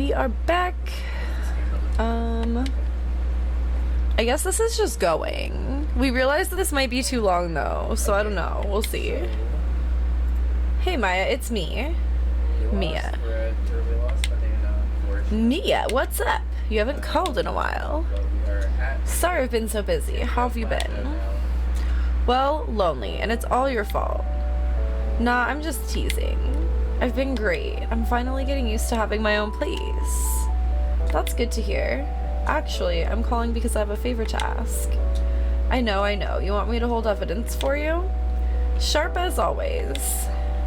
We are back. I guess this is just going. We realized that this might be too long though, so I don't know. We'll see. Hey Maya, it's me. Mia. Mia, what's up? You haven't called in a while. Sorry I've been so busy. How have you been? Well, lonely, and it's all your fault. Nah, I'm just teasing. I've been great. I'm finally getting used to having my own place. That's good to hear. Actually, I'm calling because I have a favor to ask. I know. You want me to hold evidence for you? Sharp as always.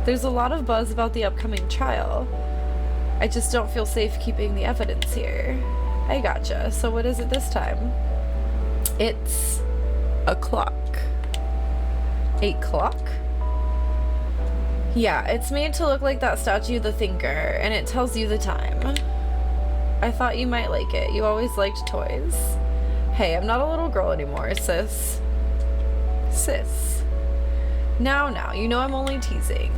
There's a lot of buzz about the upcoming trial. I just don't feel safe keeping the evidence here. I gotcha. So what is it this time? It's a clock. A clock? Yeah, it's made to look like that statue, the Thinker, and it tells you the time. I thought you might like it. You always liked toys. Hey, I'm not a little girl anymore, sis. Sis. Now, you know I'm only teasing.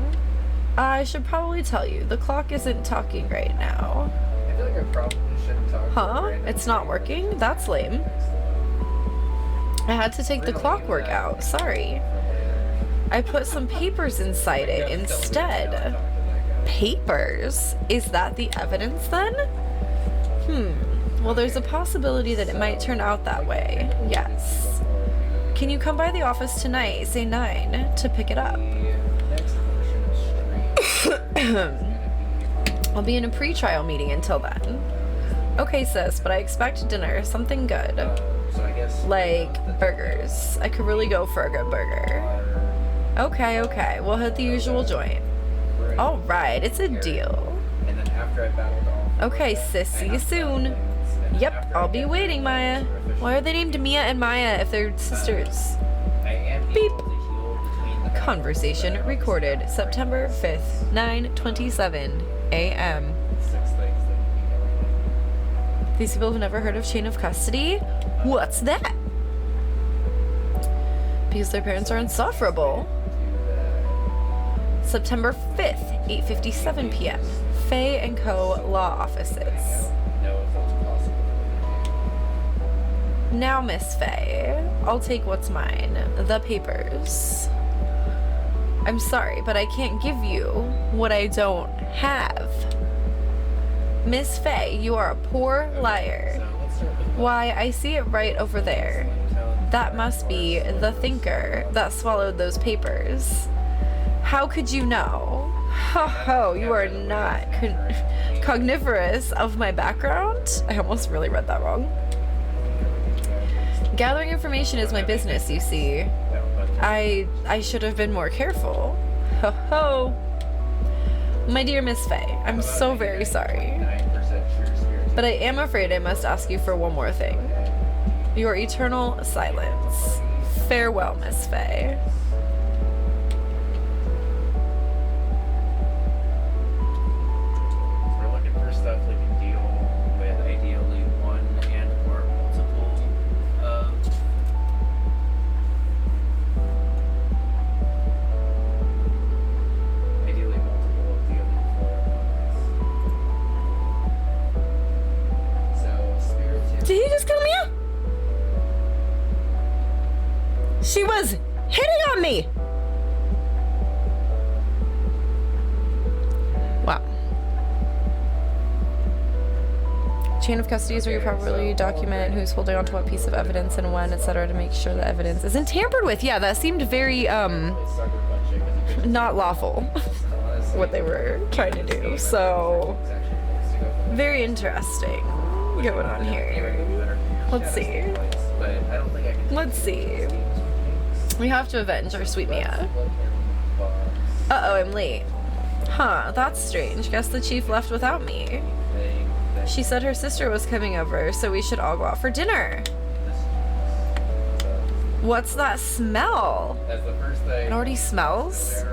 I should probably tell you, the clock isn't talking right now. I feel like I probably shouldn't talk. Huh? It's not working? That's lame. I had to take the clockwork out. Sorry. I put some papers inside it instead. Papers? Is that the evidence then? Well, there's a possibility that it might turn out that way. Yes. Can you come by the office tonight, say 9, to pick it up? I'll be in a pre-trial meeting until then. Okay, sis, but I expect dinner, something good. Like burgers. I could really go for a good burger. Okay, we'll hit the usual joint. Alright, it's a deal. Okay, sis, see you soon. Yep, I'll be waiting, Maya. Why are they named Mia and Maya if they're sisters? Beep. Conversation recorded September 5th, 9:27 a.m. These people have never heard of chain of custody? What's that? Because their parents are insufferable. September 5th, 8:57 p.m. Faye & Co. Law Offices. Now, Miss Faye, I'll take what's mine, the papers. I'm sorry, but I can't give you what I don't have. Miss Faye, you are a poor liar. Why, I see it right over there. That must be the Thinker that swallowed those papers. How could you know? Ho, you are not cognivorous of my background? I almost really read that wrong. Gathering information is my business, you see. I should have been more careful. Ho. My dear Miss Faye, I'm so very sorry. But I am afraid I must ask you for one more thing. Your eternal silence. Farewell, Miss Faye. We're looking for stuff we can deal with, ideally one and or multiple of. Ideally multiple of the other 4 ones. So spirits. Did he just kill me? She was hitting on me! Wow. Chain of custody is where you properly document who's holding on to what piece of evidence and when, etc. to make sure the evidence isn't tampered with. Yeah, that seemed very, not lawful, what they were trying to do. So, very interesting going on here. Let's see. We have to avenge our sweet Mia. Uh-oh, I'm late. Huh, that's strange. Guess the chief left without me. She said her sister was coming over, so we should all go out for dinner. What's that smell? It already smells?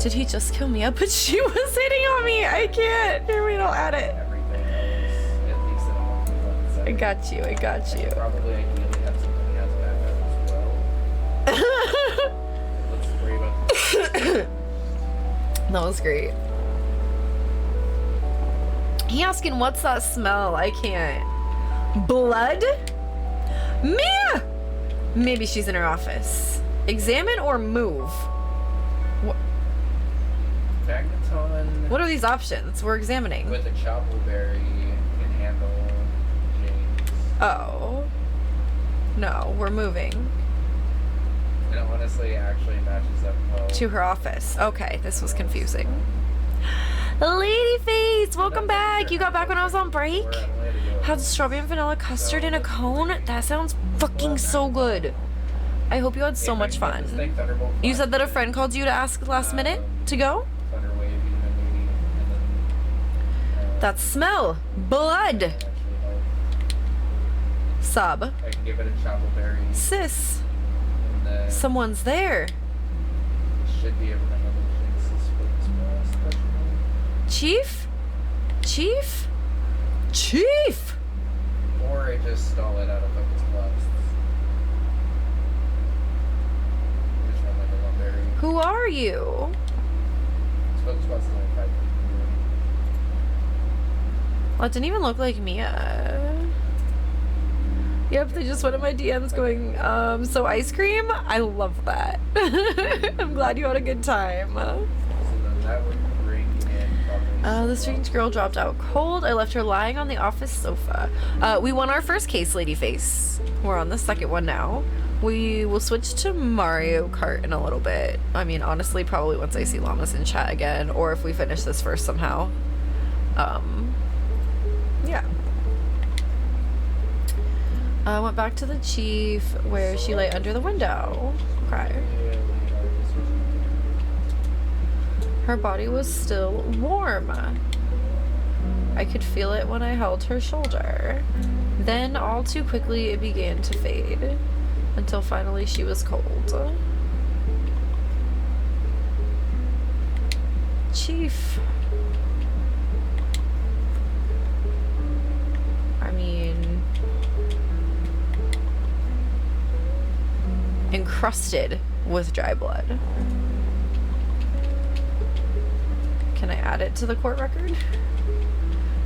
Did he just kill Mia? But she was hitting on me! I can't! Here, we don't add it. I got you. Probably ideally have something else back up as well. Let's worry about That was great. He asking, what's that smell? I can't. Blood? Mia! Maybe she's in her office. Examine or move? What? Magneton. What are these options? We're examining. With a choppleberry can handle James. Oh. No, we're moving. And it honestly actually matches up well. To her office. Okay, this was confusing. Ladyface, welcome back. You got back when I was on break? Had strawberry and vanilla custard in a cone? That sounds fucking so good. I hope you had so much fun. You said that a friend called you to ask last minute to go? That smell. Blood. Sub. I can give it a choppleberry. Sis. Someone's there. Should be able to handle Jinx's focus blast. Chief? Chief? Chief! Or I just stall it out of focus blasts. Just run like a lumberry. Who are you? Focus blast is only 5. Well, it didn't even look like Mia. Yep, they just went in my DMs going, so ice cream? I love that. I'm glad you had a good time. So then that would bring in probably The strange girl dropped out cold. I left her lying on the office sofa. We won our first case, Ladyface. We're on the second one now. We will switch to Mario Kart in a little bit. I mean, honestly, probably once I see Llamas in chat again, or if we finish this first somehow. Yeah. I went back to the chief where she lay under the window. Okay. Her body was still warm. I could feel it when I held her shoulder. Then, all too quickly, it began to fade, until finally she was cold. Chief. I mean... encrusted with dry blood. Can I add it to the court record?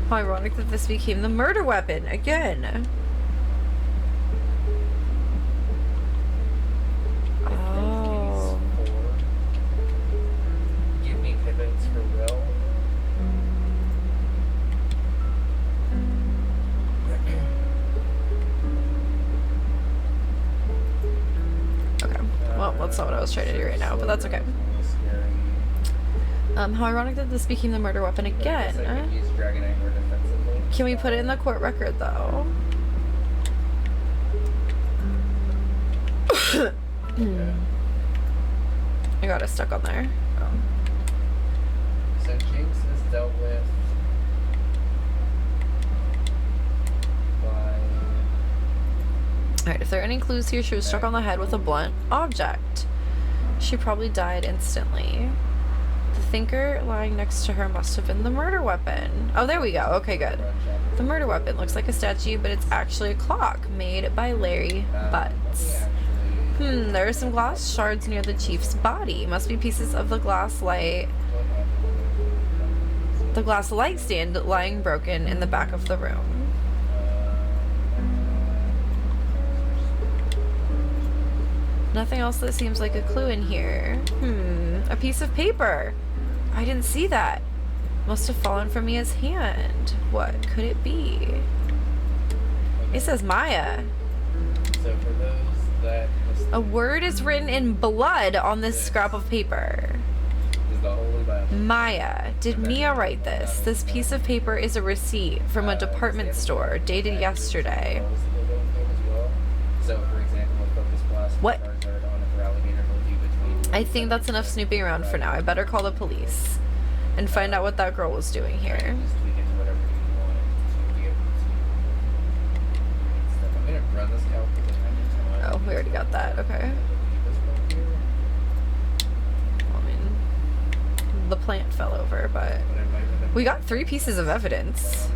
How ironic that this became the murder weapon again. Oh. Give me pivots for will. Okay. Well, that's not what I was trying to do right now, but that's okay. How ironic that this became the murder weapon again. Can we put it in the court record, though? I got it stuck on there. Oh. So Jinx is dealt with by... Alright, if there are any clues here, she was struck on the head with a blunt object. She probably died instantly. The thinker lying next to her must have been the murder weapon. Oh, there we go. Okay, good. The murder weapon looks like a statue, but it's actually a clock made by Larry Butts. There are some glass shards near the chief's body. Must be pieces of the glass light stand lying broken in the back of the room. Nothing else that seems like a clue in here. A piece of paper. I didn't see that. Must have fallen from Mia's hand. What could it be? It says Maya. So for those that... A word is written in blood on this scrap of paper. Is the Holy Bible. Maya. Did Mia write this? This piece of paper is a receipt from a department store dated yesterday. So for example, a focus blast. What? I think that's enough snooping around for now. I better call the police and find out what that girl was doing here. Oh, we already got that. Okay. I mean, the plant fell over, but we got 3 pieces of evidence.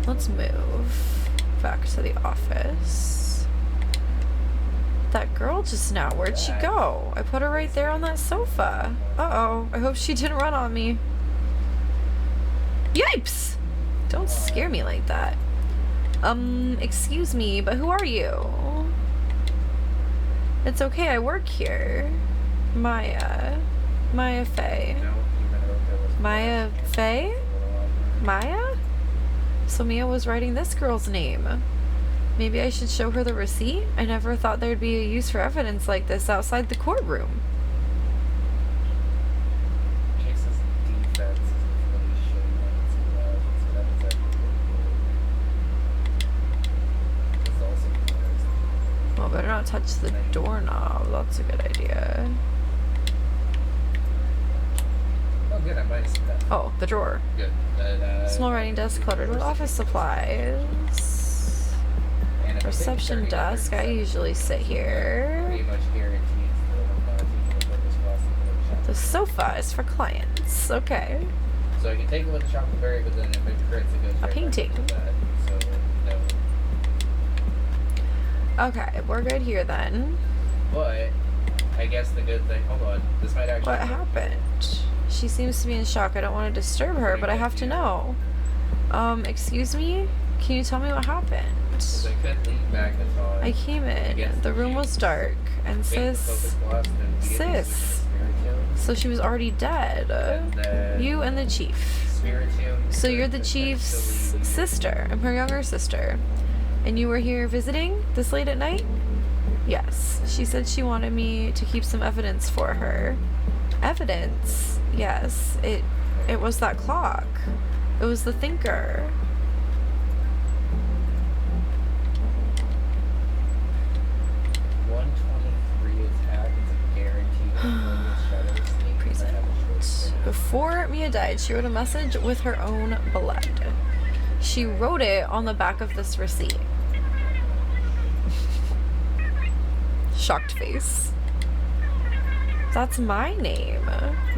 Let's move back to the office. that girl just now? Where'd she go? I put her right there on that sofa. Uh-oh. I hope she didn't run on me. Yipes! Don't scare me like that. Excuse me, but who are you? It's okay, I work here. Maya. Maya Faye. Maya Faye? Maya? So Mia was writing this girl's name. Maybe I should show her the receipt? I never thought there'd be a use for evidence like this outside the courtroom. Well, better not touch the doorknob. That's a good idea. Oh, good. I might see that. Oh, the drawer. Good. Small writing desk cluttered with office supplies. Reception desk. I usually sit here. Pretty much guarantees The sofa is for clients. Okay. So I can take it with the chocolate berry, but then if it creates A painting. So no. Okay, we're good here then. But I guess the good thing. Hold on. This might actually. What happened? She seems to be in shock. I don't want to disturb her, but I have to know. Excuse me? Can you tell me what happened? So I could lean back and talk. I came in. The room was dark, and sis. So she was already dead. You and the chief. So you're the chief's sister. I'm her younger sister. And you were here visiting this late at night? Yes. She said she wanted me to keep some evidence for her. Evidence? Yes. It was that clock. It was the thinker. Before Mia died, she wrote a message with her own blood. She wrote it on the back of this receipt. Shocked face. That's my name.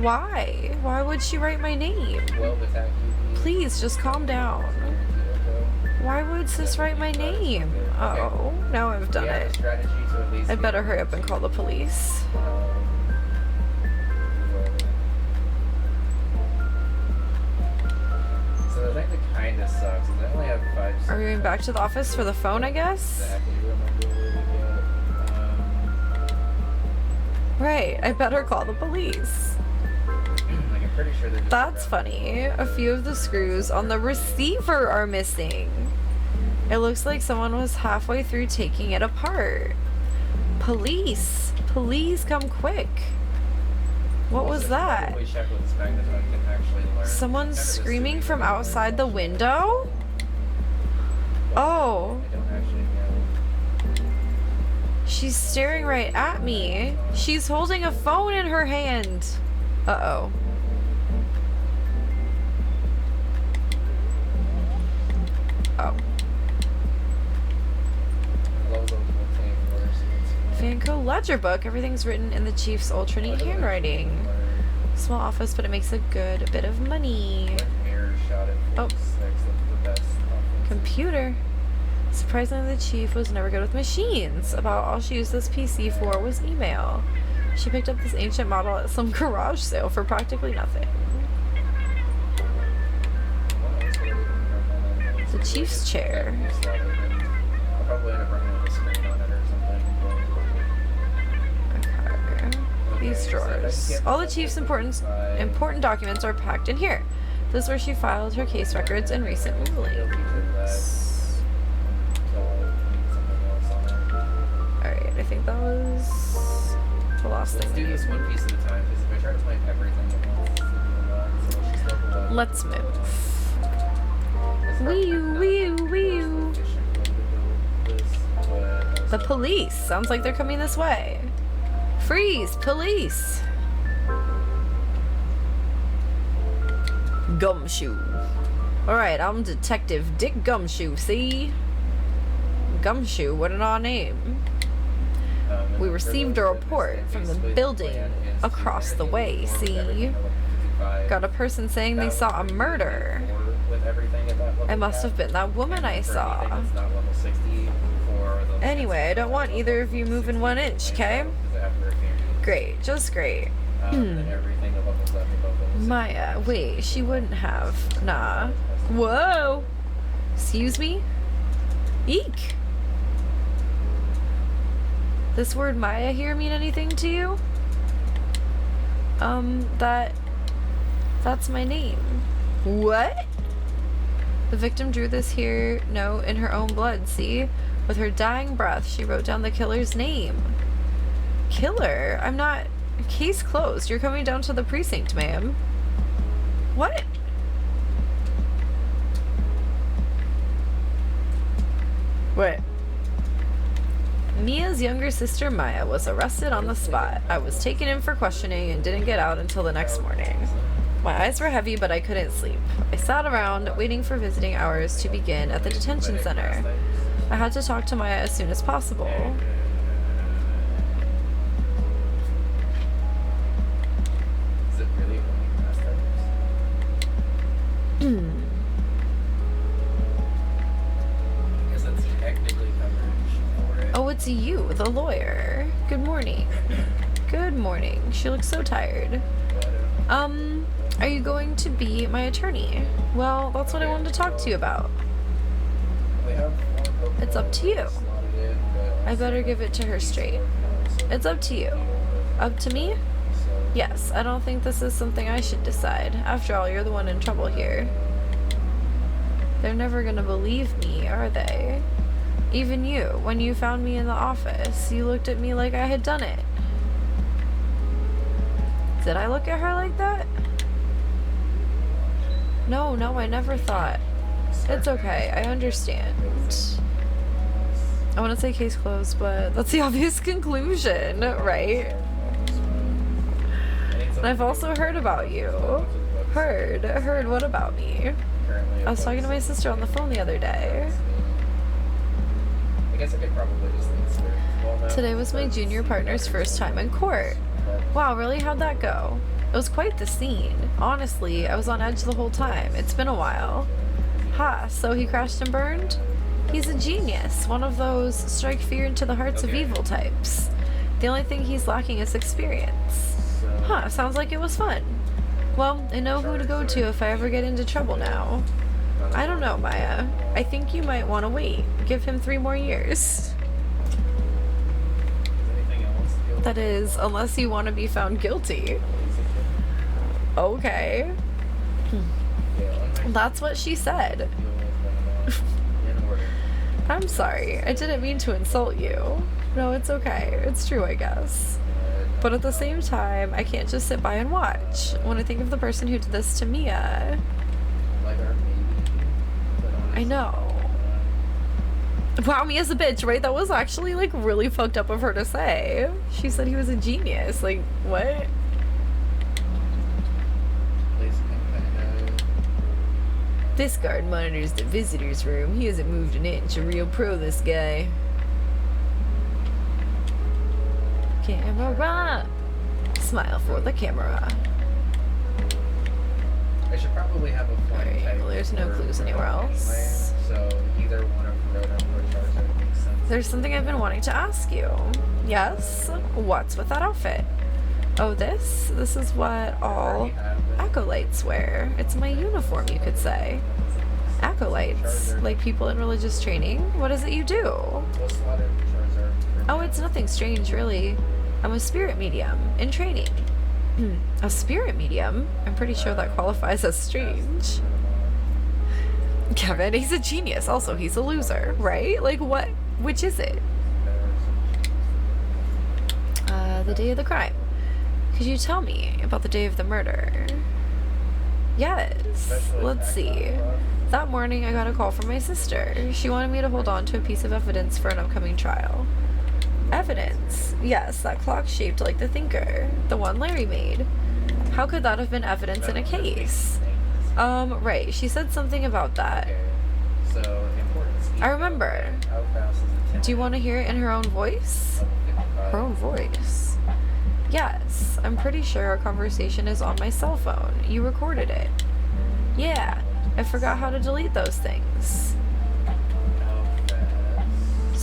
Why? Why would she write my name? Please, just calm down. Why would sis write my name? Uh-oh, now I've done it. I better hurry up and call the police. So the thing that kind of sucks is I only have 5 seconds. Are we going back to the office for the phone, I guess? Exactly remember where to get. Right, I better call the police. Like I'm pretty sure they're just That's funny. A few of the screws on the receiver are missing. It looks like someone was halfway through taking it apart. Police! Please come quick. What was that? Someone's screaming from outside the window? Oh. She's staring right at me. She's holding a phone in her hand. Uh-oh. Oh. Vanco ledger book. Everything's written in the chief's ultra neat handwriting. Small office, but it makes a good bit of money. Oh. Computer. Surprisingly, the chief was never good with machines. About all she used this PC for was email. She picked up this ancient model at some garage sale for practically nothing. The chief's chair. These drawers. All the chief's important documents are packed in here. This is where she filed her case records and recent rulings. Alright, I think that was the last thing. Let's do this one piece at a time, because if I try to plan everything at once, let's move. Wee-oo. The police. Sounds like they're coming this way. Freeze! Police! Gumshoe. Alright, I'm Detective Dick Gumshoe, see? Gumshoe, what an odd name. We received a report from the building across the way, see? Got a person saying they saw a murder. It must have been that woman I saw. Anyway, I don't want either of you moving 1 inch, okay? Great, just great. Maya, wait, she wouldn't have. Nah. Whoa! Excuse me? Eek! This word Maya here mean anything to you? That's my name. What? The victim drew this here note in her own blood, see? With her dying breath, she wrote down the killer's name. Killer? I'm not... Case closed. You're coming down to the precinct, ma'am. What? What? Mia's younger sister Maya was arrested on the spot. I was taken in for questioning and didn't get out until the next morning. My eyes were heavy, but I couldn't sleep. I sat around, waiting for visiting hours to begin at the detention center. I had to talk to Maya as soon as possible. Is it really only past items? I guess that's technically coverage for it. Oh, it's you, the lawyer. Good morning. Good morning. She looks so tired. Are you going to be my attorney? Well, that's what I wanted to talk to you about. It's up to you. I better give it to her straight. It's up to you. Up to me? Yes, I don't think this is something I should decide. After all, you're the one in trouble here. They're never gonna believe me, are they? Even you, when you found me in the office, you looked at me like I had done it. Did I look at her like that? No, I never thought. It's okay, I understand. I want to say case closed, but that's the obvious conclusion, right? And I've also heard about you. Heard what about me? I was talking to my sister on the phone the other day. I guess I could probably just Today was my junior partner's first time in court. Wow, really? How'd that go? It was quite the scene. Honestly, I was on edge the whole time. It's been a while. Ha, so he crashed and burned? He's a genius, one of those strike fear into the hearts of evil types. The only thing he's lacking is experience. Huh, sounds like it was fun. Well, I know who to go to if I ever get into trouble now. I don't know, Maya. I think you might want to wait. Give him 3 more years. That is, unless you want to be found guilty. Okay. That's what she said. I'm sorry. I didn't mean to insult you. No, it's okay. It's true, I guess. But at the same time, I can't just sit by and watch. When I think of the person who did this to Mia... I know. Wow, Mia's a bitch, right? That was actually, like, really fucked up of her to say. She said he was a genius. Like, what? This guard monitors the visitor's room. He hasn't moved an inch. A real pro, this guy. Camera. Smile for the camera. I should probably have a flying type. Well, there's no clues anywhere else. So either one of Rhoda or Charizard makes sense. There's something I've been wanting to ask you. Yes? What's with that outfit? Oh, this? This is what all acolytes wear. It's my uniform, you could say. Acolytes? Like people in religious training? What is it you do? Oh, it's nothing strange, really. I'm a spirit medium in training. A spirit medium? I'm pretty sure that qualifies as strange. Kevin, he's a genius. Also, he's a loser, right? Like, what? Which is it? The day of the crime. Could you tell me about the day of the murder? Yes. Let's see. That morning, I got a call from my sister. She wanted me to hold on to a piece of evidence for an upcoming trial. Evidence? Yes, that clock shaped like the thinker. The one Larry made. How could that have been evidence in a case? Right. She said something about that. I remember. Do you want to hear it in her own voice? Her own voice? Yes. I'm pretty sure our conversation is on my cell phone. You recorded it. Yeah. I forgot how to delete those things.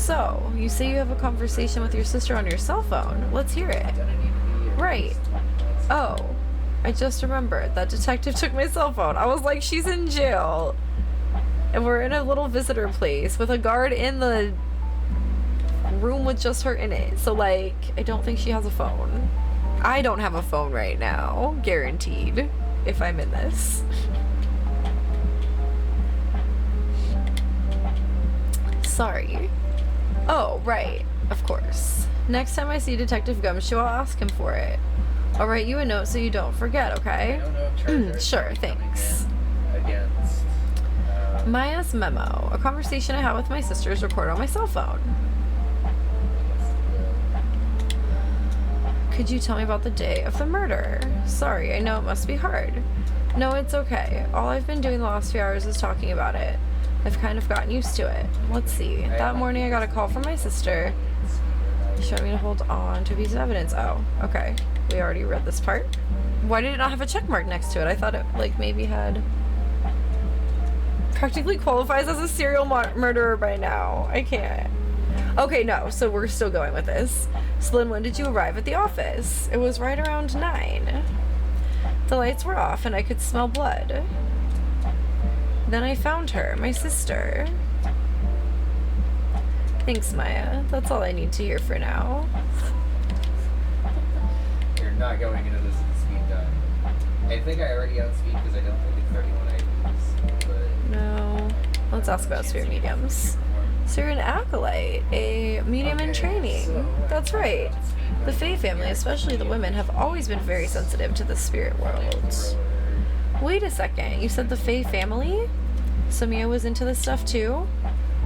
So, you say you have a conversation with your sister on your cell phone. Let's hear it. Right. Oh, I just remembered. That detective took my cell phone. I was like, she's in jail. And we're in a little visitor place with a guard in the room with just her in it. So, like, I don't think she has a phone. I don't have a phone right now. Guaranteed. If I'm in this. Sorry. Oh, right. Of course. Next time I see Detective Gumshoe, I'll ask him for it. I'll write you a note so you don't forget, okay? I don't know if charges Sure, are coming thanks. in against, Maya's memo. A conversation I had with my sisters recorded on my cell phone. Could you tell me about the day of the murder? Sorry, I know it must be hard. No, it's okay. All I've been doing the last few hours is talking about it. I've kind of gotten used to it. Let's see. That morning I got a call from my sister. She wanted me to hold on to a piece of evidence. Oh, okay. We already read this part. Why did it not have a check mark next to it? I thought it, like, maybe had... Practically qualifies as a serial murderer by now. I can't. Okay, no. So we're still going with this. So then when did you arrive at the office? It was right around 9. The lights were off and I could smell blood. Then I found her, my sister. Thanks, Maya. That's all I need to hear for now. You're not going into this at speed dial. I think I already outspeed because I don't think it's 31 IPs. But No. Let's ask about spirit mediums. So you're an acolyte, a medium in training. That's right. The Fae family, especially the women, have always been very sensitive to the spirit world. Wait a second, you said the Fae family? So Mia was into this stuff too?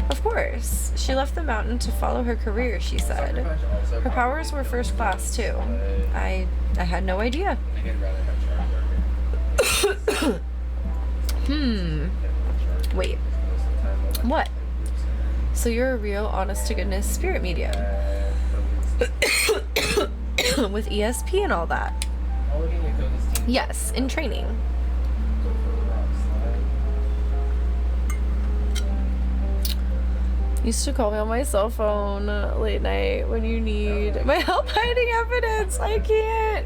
Of course. She left the mountain to follow her career, she said. Her powers were first class too. I had no idea. Wait. What? So you're a real, honest-to-goodness spirit medium. With ESP and all that. Yes, in training. Used to call me on my cell phone late night when you need my help hiding evidence. I can't.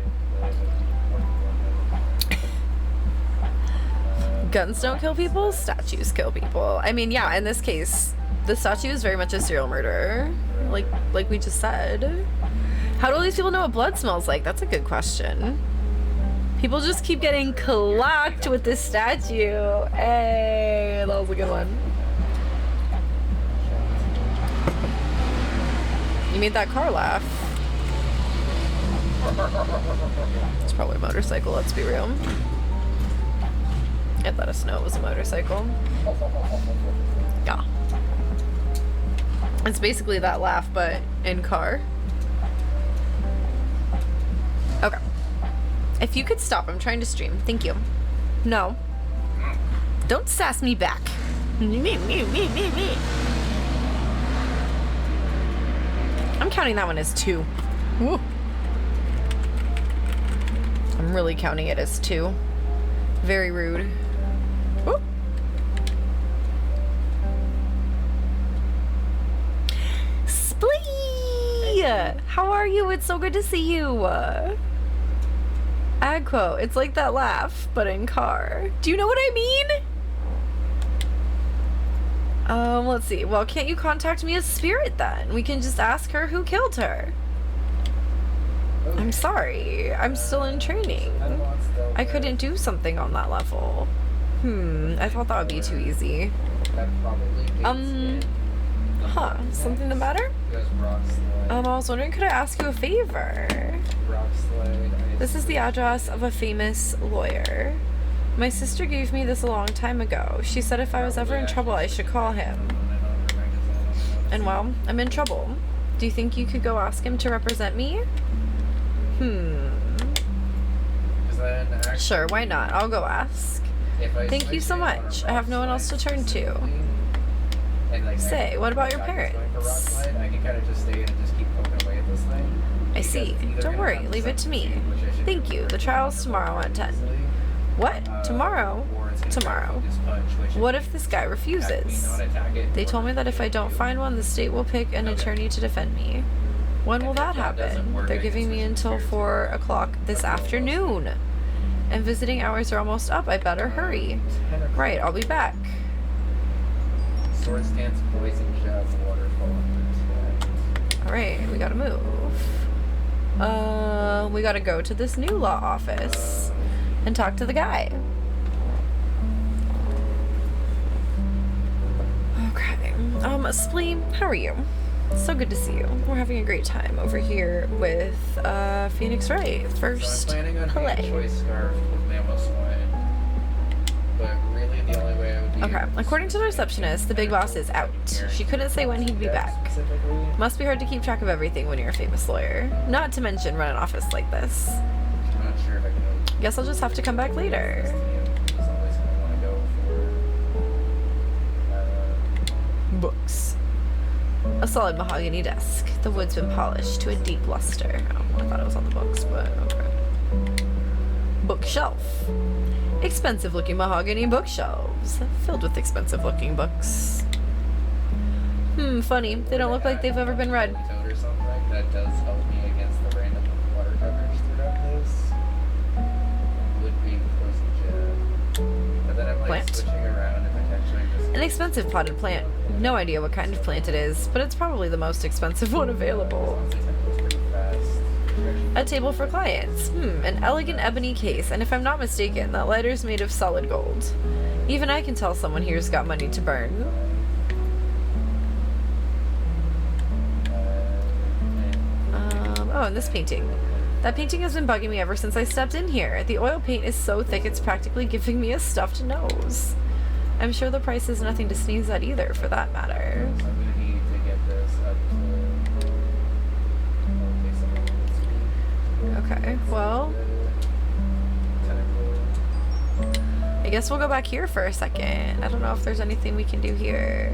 Guns don't kill people, statues kill people. I mean, yeah, in this case, the statue is very much a serial murderer. Like we just said. How do all these people know what blood smells like? That's a good question. People just keep getting clocked with this statue. Hey, that was a good one. You made that car laugh. It's probably a motorcycle, let's be real. It let us know it was a motorcycle. Yeah. It's basically that laugh, but in car. Okay. If you could stop, I'm trying to stream. Thank you. No. Don't sass me back. Me. I'm counting that one as 2. Woo. I'm really counting it as 2. Very rude. Woo. Splee! How are you? It's so good to see you. Ad quote. It's like that laugh, but in car. Do you know what I mean? Let's see. Well, can't you contact me as spirit then? We can just ask her who killed her. Okay. I'm sorry. I'm still in training. I couldn't do something on that level. I thought that would be too easy. Huh. Something the matter? I was wondering, could I ask you a favor? This is the address of a famous lawyer. My sister gave me this a long time ago. She said if I was ever in trouble, I should call him. And well, I'm in trouble. Do you think you could go ask him to represent me? Sure, why not? I'll go ask. Thank you so much. I have no one else to turn to. Say, what about your parents? I see. Don't worry, leave it to me. Thank you. The trial's tomorrow at 10. What? Tomorrow? Or it's gonna Tomorrow. focus punch, which What if if this guy you attack me, refuses? not attack it, They or told me that if I don't you- find one, the state will pick an Okay. attorney to defend me. When will And that if that doesn't happen? work, They're I can giving me switch until it to 4 o'clock this Okay. afternoon. And visiting hours are almost up. I better hurry. 10 o'clock. Right, I'll be back. Sword stance, poison jab, waterfall, protect. Alright, we gotta move. We gotta go to this new law office and talk to the guy. Okay. Splee, how are you? So good to see you. We're having a great time over here with Phoenix Wright. So I'm First planning on being play. choice scarf with mammal swine, but really the only way I would be. Okay. According to the receptionist, the big boss is out. She couldn't say when he'd be back. Specifically, Must be hard to keep track of everything when you're a famous lawyer. Not to mention run an office like this. I'm not sure if I can. Guess I'll just have to come back later. He's always gonna want to go for. Books. A solid mahogany desk. The wood's been polished to a deep luster. Oh, I thought it was on the books, but okay. Bookshelf. Expensive looking mahogany bookshelves. Filled with expensive looking books. Funny. They don't look like they've ever been read. Toad or something that does help me against the random water coverage throughout this. Would be poison jab. But then I'm like Plant. switching around and potentially just. An expensive potted plant. No idea what kind of plant it is, but it's probably the most expensive one available. A table for clients. An elegant ebony case, and if I'm not mistaken, that lighter's made of solid gold. Even I can tell someone here's got money to burn. Oh, and this painting. That painting has been bugging me ever since I stepped in here. The oil paint is so thick it's practically giving me a stuffed nose. I'm sure the price is nothing to sneeze at either, for that matter. I'm gonna need to get this up to. Okay, well, I guess we'll go back here for a second. I don't know if there's anything we can do here.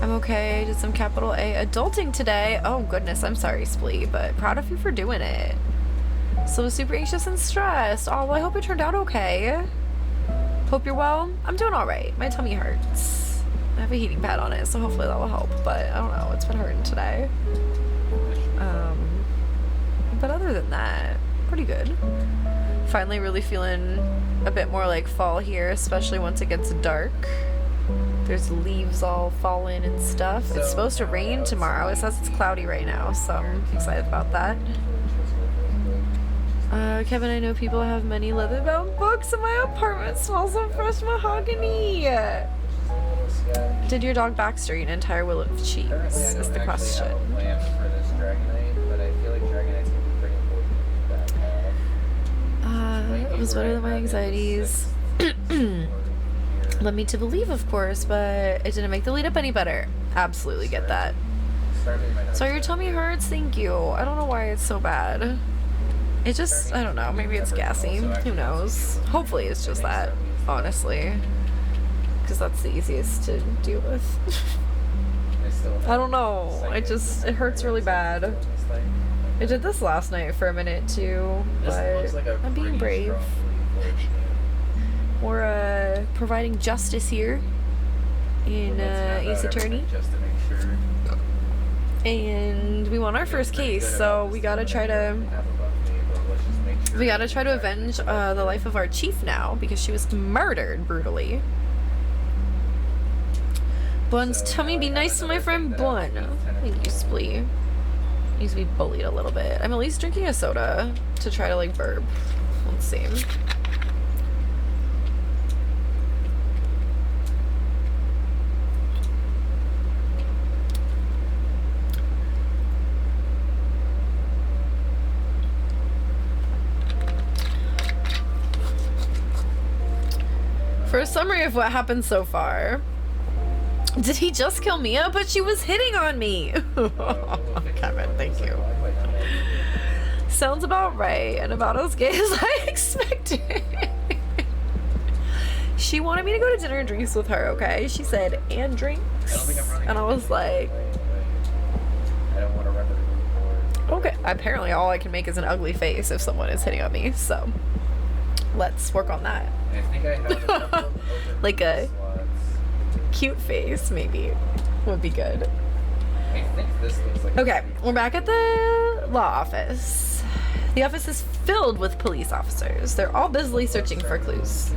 I'm okay. Did some capital A adulting today. Oh goodness, I'm sorry, Splee, but proud of you for doing it. So super anxious and stressed. Oh, well, I hope it turned out okay. Hope you're well. I'm doing all right. My tummy hurts. I have a heating pad on it, so hopefully that will help, but I don't know. It's been hurting today. But other than that, pretty good. Finally really feeling a bit more like fall here, especially once it gets dark. There's leaves all falling and stuff. It's supposed to rain tomorrow. It says it's cloudy right now, so I'm excited about that. Kevin, I know people have many leather-bound books, and my apartment smells of fresh mahogany. Did your dog Baxter eat an entire wheel of cheese? Is the question. For this Dragonite, but I feel like Dragonite's gonna be pretty important. It was better than my anxieties. Led me to believe, of course, but it didn't make the lead up any better. Absolutely get that. So your tummy hurts? Thank you. I don't know why it's so bad. It just, I don't know, maybe it's gassy. Who knows? Hopefully it's just that, honestly. Because that's the easiest to deal with. I don't know. It hurts really bad. I did this last night for a minute too, but I'm being brave. We're providing justice here in Ace Attorney. Just to make sure. And we won our first case, so we gotta try to avenge the life of our chief now, because she was murdered brutally. Bun's tummy, be nice to my friend Bun. Thank you, Splee. Needs to be bullied a little bit. I'm at least drinking a soda to try to like burp. Let's see. For a summary of what happened so far. Did he just kill Mia? But she was hitting on me. Kevin, thank you. Sounds about right, and about as gay as I expected. She wanted me to go to dinner and drinks with her, okay? She said, and drinks. And I was like, I don't want to run to the report. okay. apparently all I can make is an ugly face if someone is hitting on me, so let's work on that. I think I have a couple of open Like a slots. cute face, maybe, would be good. I think this looks like. Okay, we're back at the law office. The office is filled with police officers. They're all busily searching for clues.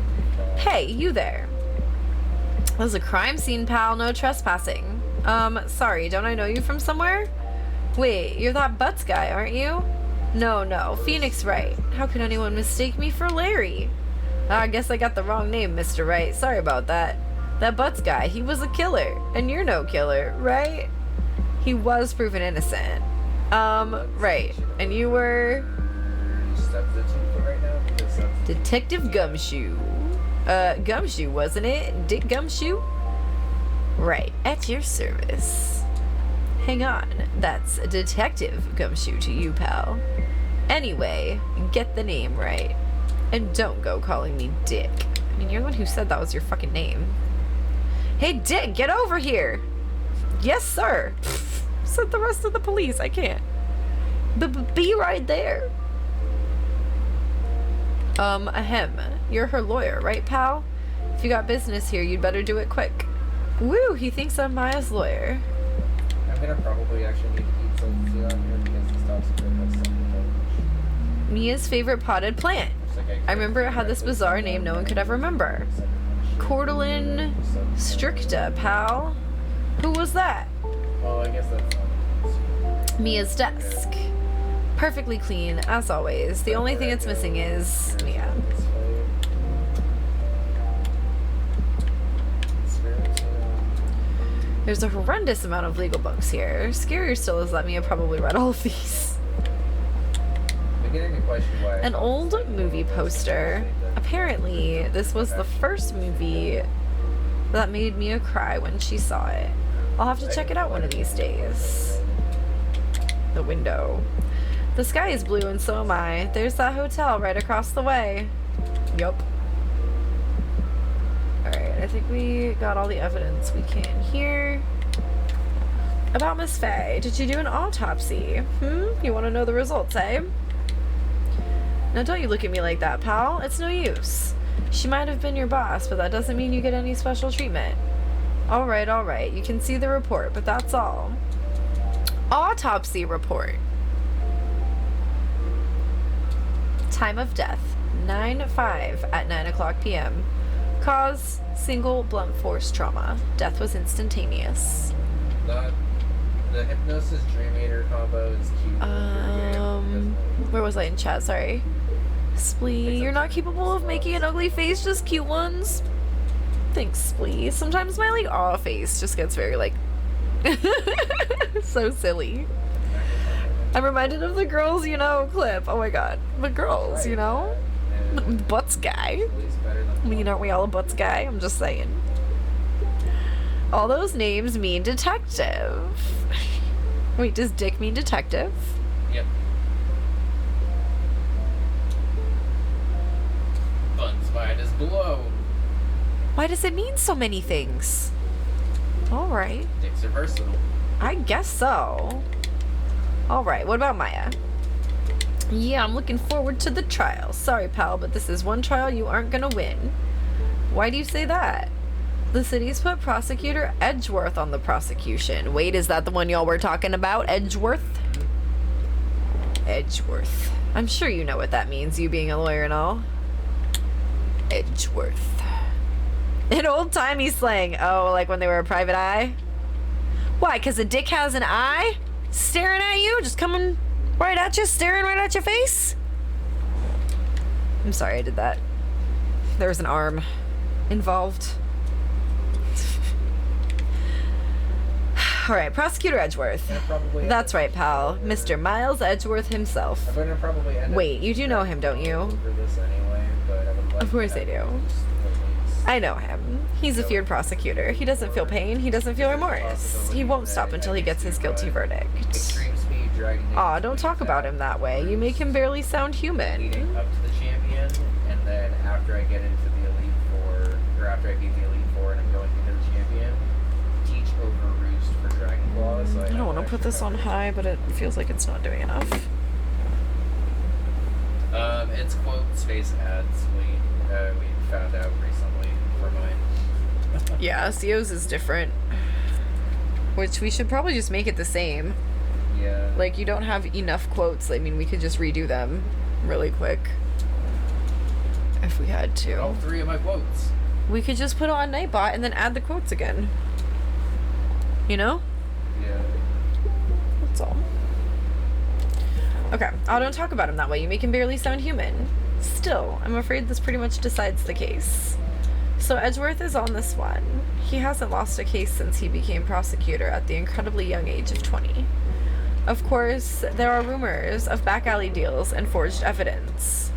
Hey, you there. This is a crime scene, pal. No trespassing. Sorry, don't I know you from somewhere? Wait, you're that Butts guy, aren't you? No, Phoenix Wright. How could anyone mistake me for Larry? I guess I got the wrong name, Mr. Wright. Sorry about that. That Butts guy, he was a killer. And you're no killer, right? He was proven innocent. Right. And you were... Detective Gumshoe. Gumshoe, wasn't it? Dick Gumshoe? Right, at your service. Hang on, that's Detective Gumshoe to you, pal. Anyway, get the name right. And don't go calling me Dick. I mean, you're the one who said that was your fucking name. Hey, Dick, get over here! Yes, sir! Said the rest of the police, I can't. Be right there. Ahem. You're her lawyer, right, pal? If you got business here, you'd better do it quick. Woo, he thinks I'm Maya's lawyer. I'm gonna probably actually need to eat some food on here because this dog's good at something. Mia's favorite potted plant. I remember it had this bizarre name no one could ever remember. Cordelin Stricta, pal. Who was that? Well, I guess that's not Mia's desk. Perfectly clean, as always. The only thing it's missing is Mia. There's a horrendous amount of legal books here. Scarier still is that Mia probably read all of these. An old movie poster. Apparently, this was the first movie that made Mia cry when she saw it. I'll have to check it out one of these days. The window. The sky is blue and so am I. There's that hotel right across the way. Yup. Alright, I think we got all the evidence we can here. About Miss Faye, did you do an autopsy? You want to know the results, eh? Now don't you look at me like that, pal. It's no use. She might have been your boss, but that doesn't mean you get any special treatment. Alright. You can see the report, but that's all. Autopsy report. Time of death, 9/5 at 9 o'clock p.m. Cause, single blunt force trauma. Death was instantaneous. The hypnosis dream eater combo is cute. Where was I in chat? Sorry. Splee, you're not capable of making an ugly face, just cute ones. Thanks, Splee. Sometimes my like aw face just gets very like so silly. I'm reminded of the girls, you know, clip. Oh my god. The girls, you know? The butts guy. I mean, aren't we all a butts guy? I'm just saying. All those names mean detective. Wait, does Dick mean detective? Yep. Buns wide as below. Why does it mean so many things? Alright. Dicks are versatile. I guess so. Alright, what about Maya? Yeah, I'm looking forward to the trial. Sorry, pal, but this is one trial you aren't gonna win. Why do you say that? The city's put Prosecutor Edgeworth on the prosecution. Wait, is that the one y'all were talking about? Edgeworth? Edgeworth. I'm sure you know what that means, you being a lawyer and all. Edgeworth. In old-timey slang. Oh, like when they were a private eye? Why, because a dick has an eye? Staring at you? Just coming right at you? Staring right at your face? I'm sorry I did that. There was an arm involved. Alright, Prosecutor Edgeworth. That's right, pal. Mr. Miles Edgeworth himself. Wait, you do know him, don't you? Of course I do. I know him. He's a feared prosecutor. He doesn't feel pain. He doesn't feel remorse. He won't stop until he gets his guilty verdict. Aw, don't talk about him that way. You make him barely sound human. Up to the champion, and then after I get into the Elite Four, or after I beat the Elite Four and I'm going into the champion, teach over Roost for Dragon Claw. So I don't want to put this on high, but it feels like it's not doing enough. It's quote space ads. We found out recently for mine. Yeah, SEO's is different. Which we should probably just make it the same. Yeah. Like, you don't have enough quotes. I mean, we could just redo them really quick. If we had to. All 3 of my quotes. We could just put it on Nightbot and then add the quotes again. You know? Yeah. That's all. Okay. Oh, don't talk about him that way. You make him barely sound human. Still, I'm afraid this pretty much decides the case. So Edgeworth is on this one. He hasn't lost a case since he became prosecutor at the incredibly young age of 20. Of course, there are rumors of back alley deals and forged evidence.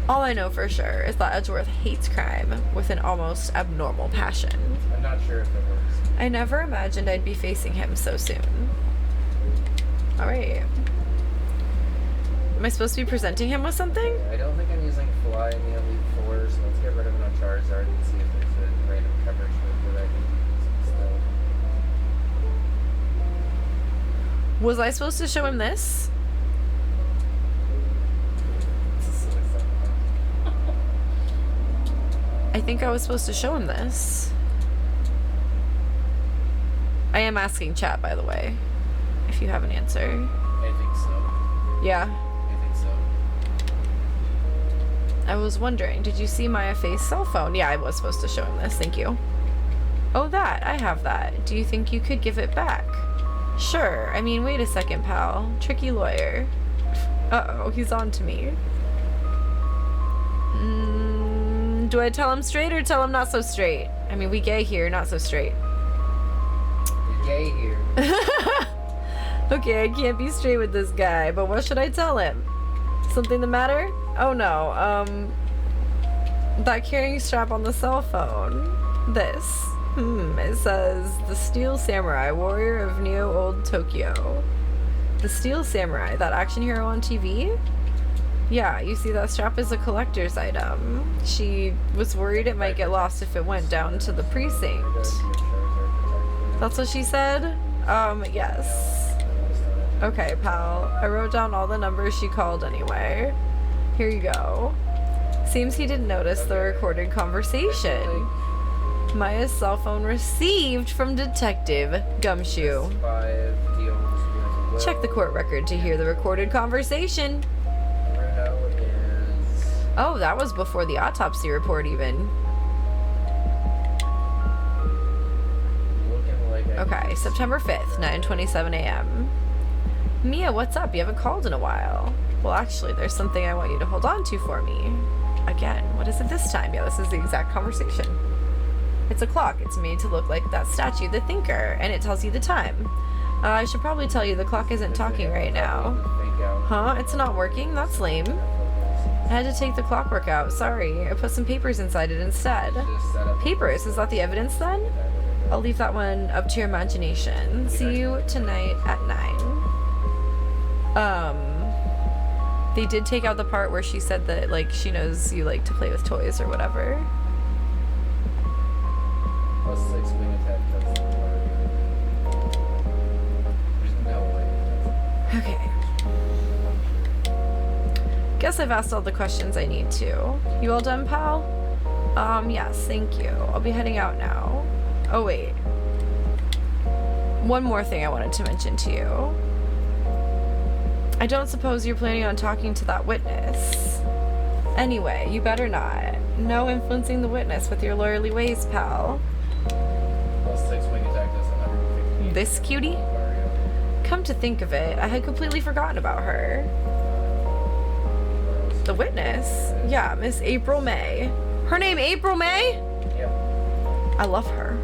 All I know for sure is that Edgeworth hates crime with an almost abnormal passion. I'm not sure if it works. I never imagined I'd be facing him so soon. Alright. Am I supposed to be presenting him with something? I don't think I'm using Fly in the Elite Four, so let's get rid of it on Charizard and see if there's a random coverage move that I can use instead. Was I supposed to show him this? This is silly stuff. I think I was supposed to show him this. I am asking chat, by the way, if you have an answer. I think so. Yeah. I think so. I was wondering, did you see Maya Faye's cell phone? Yeah, I was supposed to show him this. Thank you. Oh, that. I have that. Do you think you could give it back? Sure. I mean, wait a second, pal. Tricky lawyer. Uh-oh, he's on to me. Do I tell him straight or tell him not so straight? I mean, we gay here, not so straight. You're gay here. Okay, I can't be straight with this guy, but what should I tell him? Something the matter? Oh no, that carrying strap on the cell phone. This. It says, the Steel Samurai, warrior of Neo Old Tokyo. The Steel Samurai, that action hero on TV? Yeah, you see, that strap is a collector's item. She was worried it might get lost if it went down to the precinct. That's what she said? Yes. Okay, pal. I wrote down all the numbers she called anyway. Here you go. Seems he didn't notice the recorded conversation. Maya's cell phone received from Detective Gumshoe. Check the court record to hear the recorded conversation. Oh, that was before the autopsy report even. Okay, September 5th, 9:27 a.m. Mia, what's up? You haven't called in a while. Well, actually, there's something I want you to hold on to for me. Again, what is it this time? Yeah, this is the exact conversation. It's a clock. It's made to look like that statue, the Thinker, and it tells you the time. I should probably tell you the clock isn't talking right now. Huh? It's not working? That's lame. I had to take the clockwork out. Sorry. I put some papers inside it instead. Papers? Is that the evidence then? I'll leave that one up to your imagination. See you tonight at 9. They did take out the part where she said that, like, she knows you like to play with toys or whatever. +6 wing attack. There's no way. Okay. Guess I've asked all the questions I need to. You all done, pal? Yes, thank you. I'll be heading out now. Oh, wait. One more thing I wanted to mention to you. I don't suppose you're planning on talking to that witness. Anyway, you better not. No influencing the witness with your lawyerly ways, pal. +6 wing attack does 150. This cutie? Come to think of it, I had completely forgotten about her. The witness? Yeah, Miss April May. Her name April May? Yep. I love her.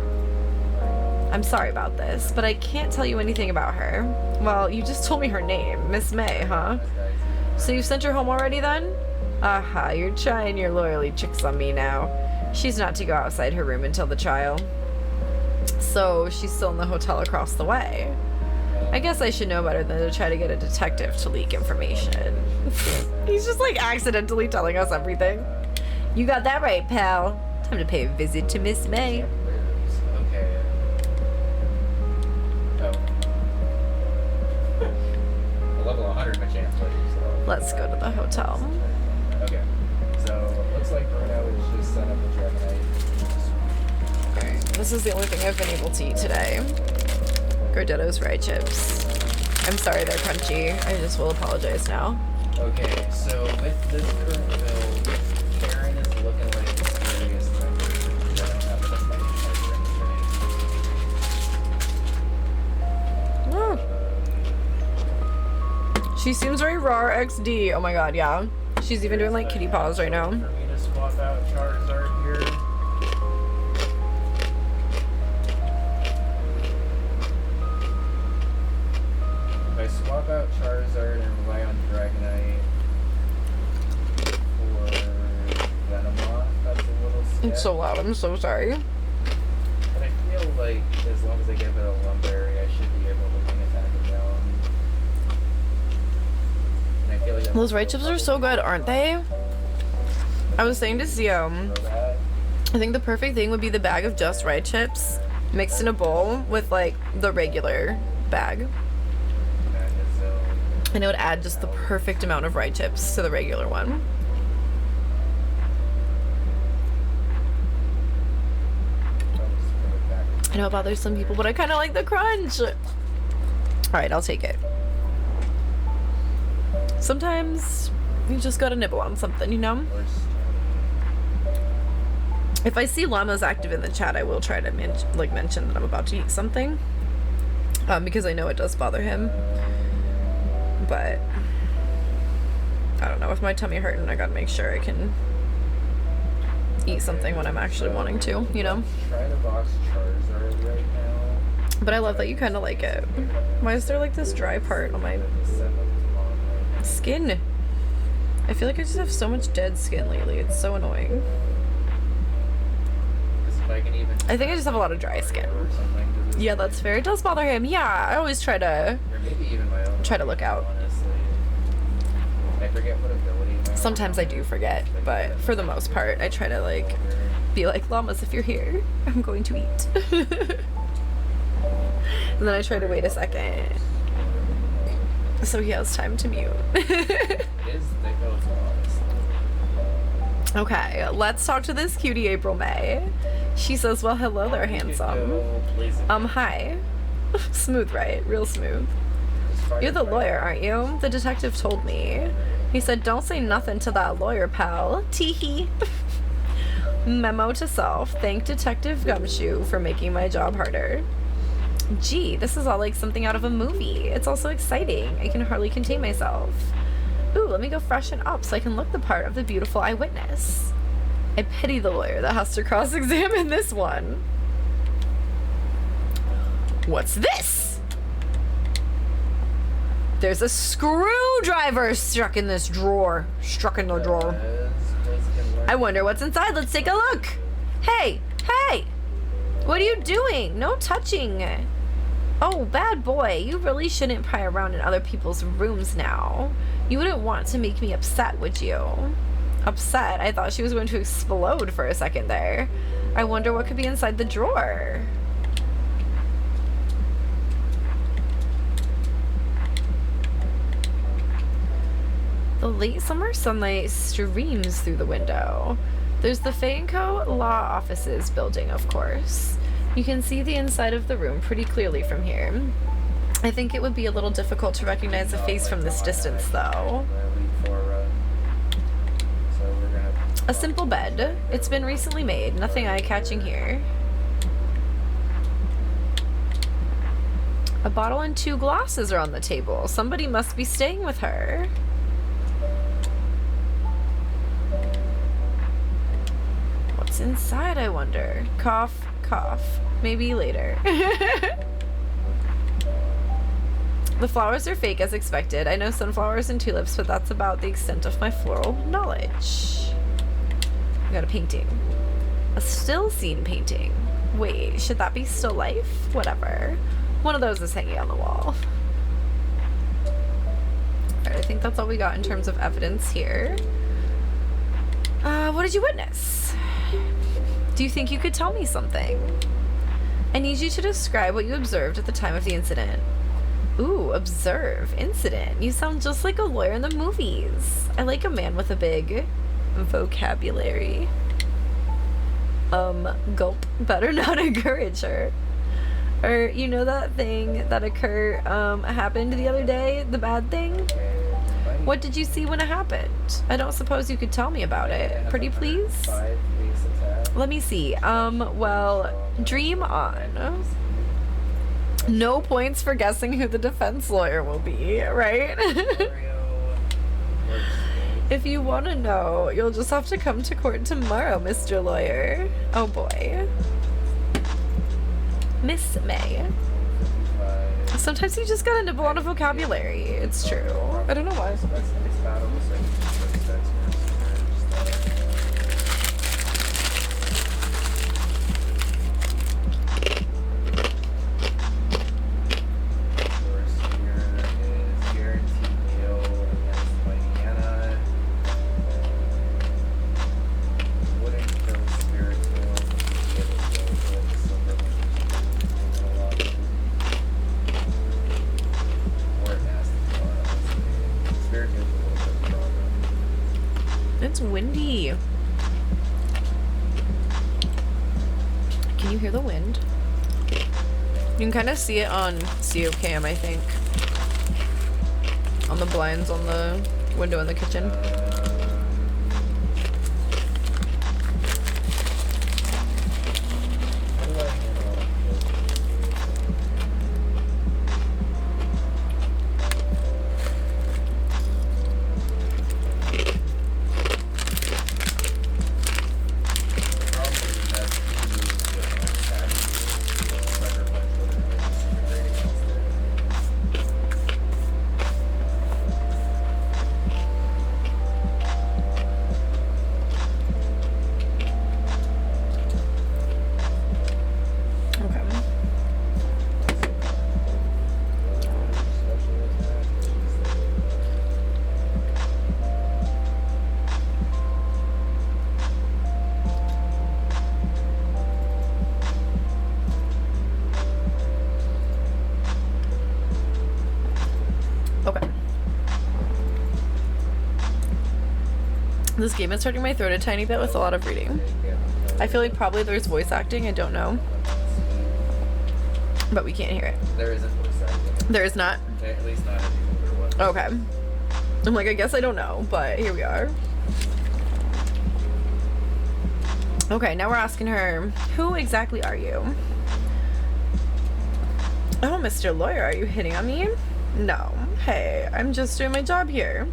I'm sorry about this, but I can't tell you anything about her. Well, you just told me her name, Miss May, huh? So you sent her home already then? Aha, you're trying your lawyerly tricks on me now. She's not to go outside her room until the trial. So she's still in the hotel across the way. I guess I should know better than to try to get a detective to leak information. He's just like accidentally telling us everything. You got that right, pal. Time to pay a visit to Miss May. Okay. Oh. A level 100 Let's go to the hotel. Okay. So looks like Bruno is just set up a Dragonite. Alright, this is the only thing I've been able to eat today. Gordetto's rye chips. I'm sorry they're crunchy. I just will apologize now. Okay, so with this current build, Karen is looking like the scariest member. She doesn't have enough fight Oh. She seems very raw XD. Oh my god, yeah. She's even doing like kitty paws right now. For me to swap out Charizard here. If I swap out Charizard and rely on Dragonite for Venomoth, that's a little sketch. It's so loud, I'm so sorry. But I feel like as long as I give it a Lumberry, I should be able to wing attack it down. And I feel like Those right chips are so good, aren't they? I was saying to Zio, I think the perfect thing would be the bag of just right chips mixed in a bowl with like the regular bag. And it would add just the perfect amount of right chips to the regular one. I know it bothers some people, but I kind of like the crunch. All right, I'll take it. Sometimes you just gotta nibble on something, you know? If I see Llama's active in the chat, I will try to mention that I'm about to eat something. Because I know it does bother him. But I don't know, with my tummy hurting, I gotta make sure I can eat something when I'm actually wanting to, you know? Try to box Charizard right now. But I love that you kind of like it. Why is there like this dry part on my skin? I feel like I just have so much dead skin lately. It's so annoying. I think I just have a lot of dry skin. Yeah, that's fair. It does bother him. Yeah, I always try to look out. I forget what ability. Sometimes I do forget, but for the most part, I try to like be like, Llamas, if you're here, I'm going to eat. And then I try to wait a second so he has time to mute. Okay, let's talk to this cutie April May. She says, well, hello there, handsome. Hi. Smooth, right? Real smooth. You're the lawyer, aren't you? The detective told me. He said, don't say nothing to that lawyer, pal. Teehee. Memo to self. Thank Detective Gumshoe for making my job harder. Gee, this is all like something out of a movie. It's all so exciting. I can hardly contain myself. Ooh, let me go freshen up so I can look the part of the beautiful eyewitness. I pity the lawyer that has to cross-examine this one. What's this? There's a screwdriver stuck in this drawer. Stuck in the drawer. I wonder what's inside. Let's take a look. Hey, hey! What are you doing? No touching. Oh, bad boy. You really shouldn't pry around in other people's rooms now. You wouldn't want to make me upset, would you? Upset? I thought she was going to explode for a second there. I wonder what could be inside the drawer. The late summer sunlight streams through the window. There's the Fayenco Law Offices building, of course. You can see the inside of the room pretty clearly from here. I think it would be a little difficult to recognize a face from this distance, though. A simple bed. It's been recently made. Nothing eye-catching here. A bottle and 2 glasses are on the table. Somebody must be staying with her. What's inside, I wonder? Cough, cough. Maybe later. The flowers are fake as expected. I know sunflowers and tulips, but that's about the extent of my floral knowledge. We got a painting. A still scene painting. Wait, should that be still life? Whatever. One of those is hanging on the wall. Alright, I think that's all we got in terms of evidence here. What did you witness? Do you think you could tell me something? I need you to describe what you observed at the time of the incident. Ooh, observe. Incident. You sound just like a lawyer in the movies. I like a man with a big vocabulary. Gulp. Better not encourage her. Or, you know that thing that happened the other day? The bad thing? What did you see when it happened? I don't suppose you could tell me about it. Pretty please? Let me see. Well, dream on. No points for guessing who the defense lawyer will be, right? If you want to know, you'll just have to come to court tomorrow, Mr. Lawyer. Oh boy. Miss May. Sometimes you just gotta nibble on a vocabulary. It's true. I don't know why. It's windy. Can you hear the wind? You can kind of see it on COCam, I think. On the blinds on the window in the kitchen. This game is hurting my throat a tiny bit with a lot of reading. I feel like probably there's voice acting, I don't know. But we can't hear it. There isn't voice acting. There is not? At least not any. Okay. I'm like, I guess I don't know, but here we are. Okay, now we're asking her, who exactly are you? Oh, Mr. Lawyer, are you hitting on me? No. Hey, I'm just doing my job here.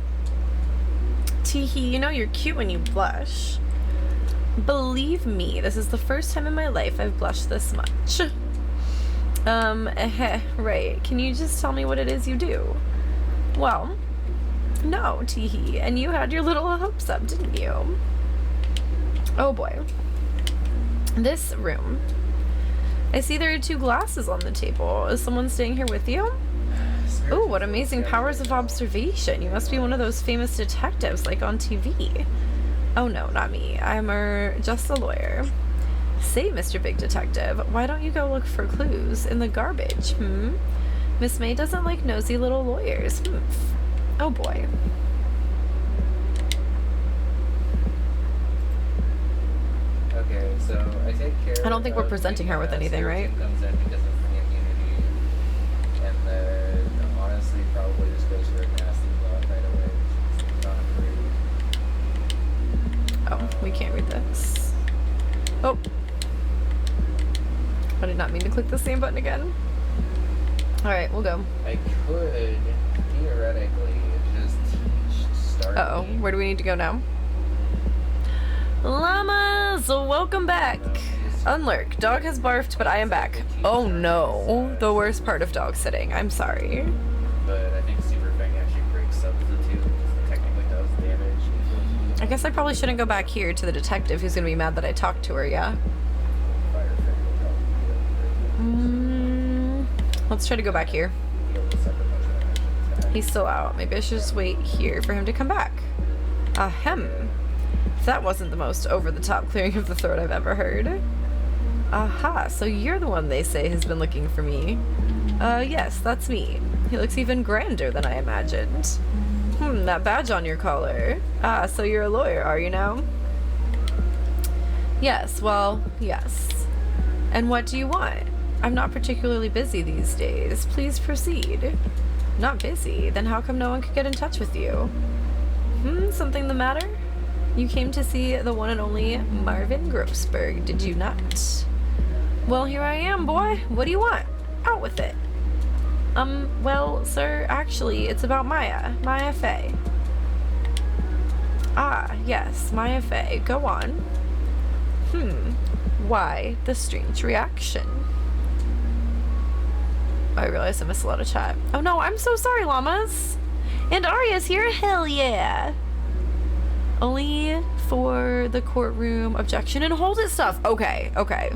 Teehee, you know you're cute when you blush. Believe me, this is the first time in my life I've blushed this much. Right. Can you just tell me what it is you do? Well, no, Teehee, and you had your little hopes up, didn't you? Oh boy. This room. I see there are 2 glasses on the table. Is someone staying here with you? Oh, what amazing powers of observation. You must be one of those famous detectives like on TV. Oh no, not me. I'm just a lawyer. Say, Mr. Big Detective, why don't you go look for clues in the garbage, Miss May doesn't like nosy little lawyers. Oh boy. Okay, so I take care. I don't think we're presenting her with anything, right? Comes in because of the immunity, and then honestly probably just goes for a nasty block right away. It's not great. Oh, we can't read this. Oh. I did not mean to click the same button again. Alright, we'll go. I could theoretically just teach start. Uh-oh, where do we need to go now? Llamas, welcome back. Unlurk, dog has barfed, but I am back. Oh no, the worst part of dog sitting. I'm sorry. But I think Super Fang actually breaks substitute. Technically does damage. I guess I probably shouldn't go back here to the detective who's gonna be mad that I talked to her, yeah? Let's try to go back here. He's still out. Maybe I should just wait here for him to come back. Ahem. That wasn't the most over-the-top clearing of the throat I've ever heard. Aha, so you're the one they say has been looking for me. Yes, that's me. He looks even grander than I imagined. That badge on your collar. Ah, so you're a lawyer, are you now? Yes, well, yes. And what do you want? I'm not particularly busy these days. Please proceed. Not busy? Then how come no one could get in touch with you? Something the matter? You came to see the one and only Marvin Grossberg, did you not? Well, here I am, boy. What do you want? Out with it. Well, sir, actually, it's about Maya. Maya Fey. Ah, yes, Maya Fey. Go on. Why the strange reaction? I realize I missed a lot of chat. Oh no, I'm so sorry, llamas. And Arya's here? Hell yeah. Only for the courtroom objection and hold it stuff. Okay, okay.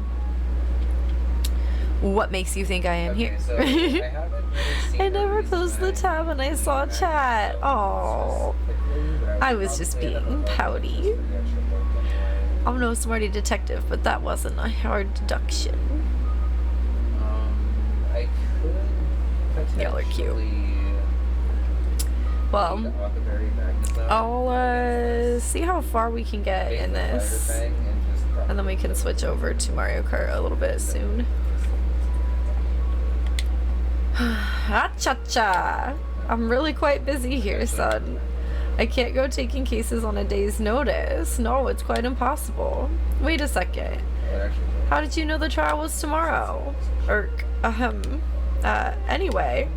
What makes you think I am here? So I haven't really seen I never closed the tab when I saw chat. Oh, I was just being pouty. I'm no smarty detective, but that wasn't a hard deduction. I could Y'all are cute. potentially Well, read Auditory Magnetism I'll see how far we can get take in the fighter this, thing and just and then we can switch over to Mario Kart a little bit soon. Ah-cha-cha! I'm really quite busy here, son. I can't go taking cases on a day's notice. No, it's quite impossible. Wait a second. How did you know the trial was tomorrow? Anyway,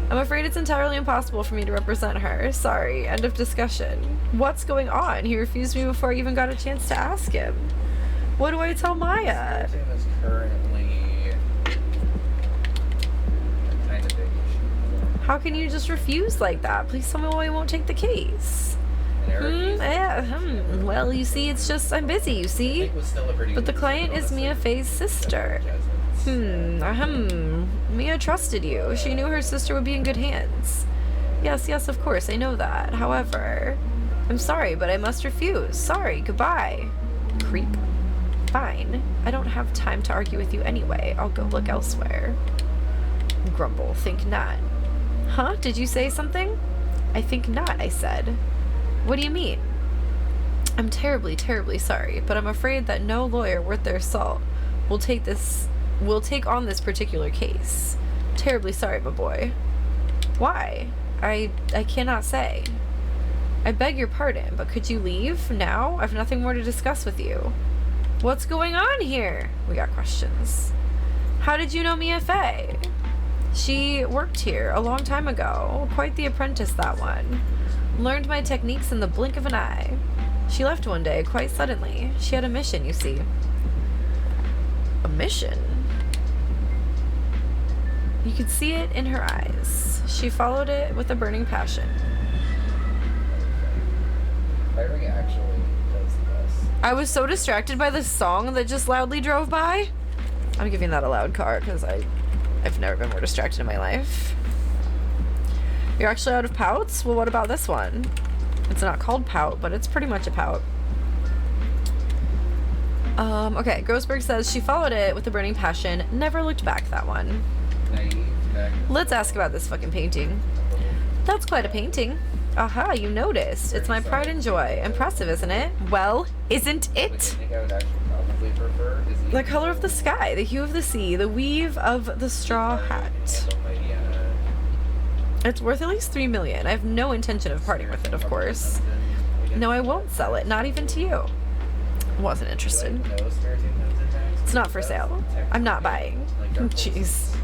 I'm afraid it's entirely impossible for me to represent her. Sorry, end of discussion. What's going on? He refused me before I even got a chance to ask him. What do I tell Maya? Is currently a kind of big issue. How can you just refuse like that? Please tell me why you won't take the case. Well, you see, it's just I'm busy, you see? But the client is Mia Fey's sister. Mia trusted you. She knew her sister would be in good hands. Yes, of course, I know that. However, I'm sorry, but I must refuse. Sorry, goodbye. Creep. Fine. I don't have time to argue with you anyway. I'll go look elsewhere. Grumble. Think not. Huh? Did you say something? I think not, I said. What do you mean? I'm terribly, terribly sorry, but I'm afraid that no lawyer worth their salt will take on this particular case. Terribly sorry, my boy. Why? I cannot say. I beg your pardon, but could you leave now? I've nothing more to discuss with you. What's going on here? We got questions. How did you know Mia Fey? She worked here a long time ago. Quite the apprentice, that one. Learned my techniques in the blink of an eye. She left one day, quite suddenly. She had a mission, you see. A mission? You could see it in her eyes. She followed it with a burning passion. Firing actually does this. I was so distracted by the song that just loudly drove by. I'm giving that a loud car because I've never been more distracted in my life. You're actually out of pouts? Well, what about this one? It's not called pout, but it's pretty much a pout. Okay, Grossberg says she followed it with a burning passion, never looked back, that one. Let's ask about this fucking painting. That's quite a painting. Aha, you noticed. It's my pride and joy. Impressive, isn't it? Well, isn't it? The color of the sky, the hue of the sea, the weave of the straw hat. It's worth at least $3 million. I have no intention of parting with it, of course. No, I won't sell it, not even to you. Wasn't interested. It's not for sale. I'm not buying. Jeez.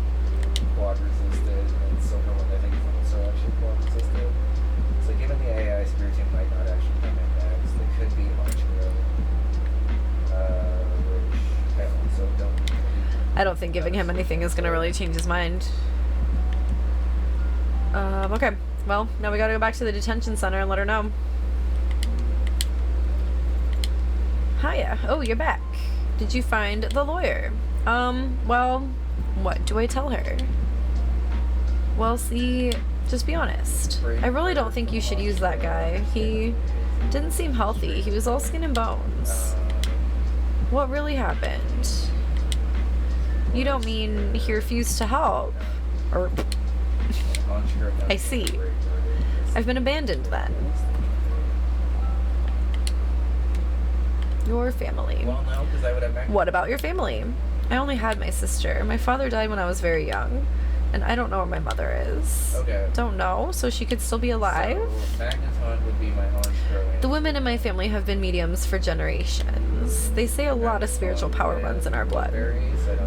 Quad resisted and silver one I think is also actually quad resisted. So given the AI spirit team might not actually come in next, they could be launching which I also don't. I don't think giving him anything is gonna really change his mind. Okay. Well, now we gotta go back to the detention center and let her know. Hiya. Oh, you're back. Did you find the lawyer? Well, what do I tell her? Well, see, just be honest. I really don't think you should use that guy. He didn't seem healthy. He was all skin and bones. What really happened? You don't mean he refused to help? Or I see. I've been abandoned then. Your family. Well, no, because I would have met. What about your family? I only had my sister. My father died when I was very young, and I don't know where my mother is. Okay. Don't know, so she could still be alive? So, Magneton would be my aunt's growing. The women in my family have been mediums for generations. They say a lot of spiritual power runs in our blood.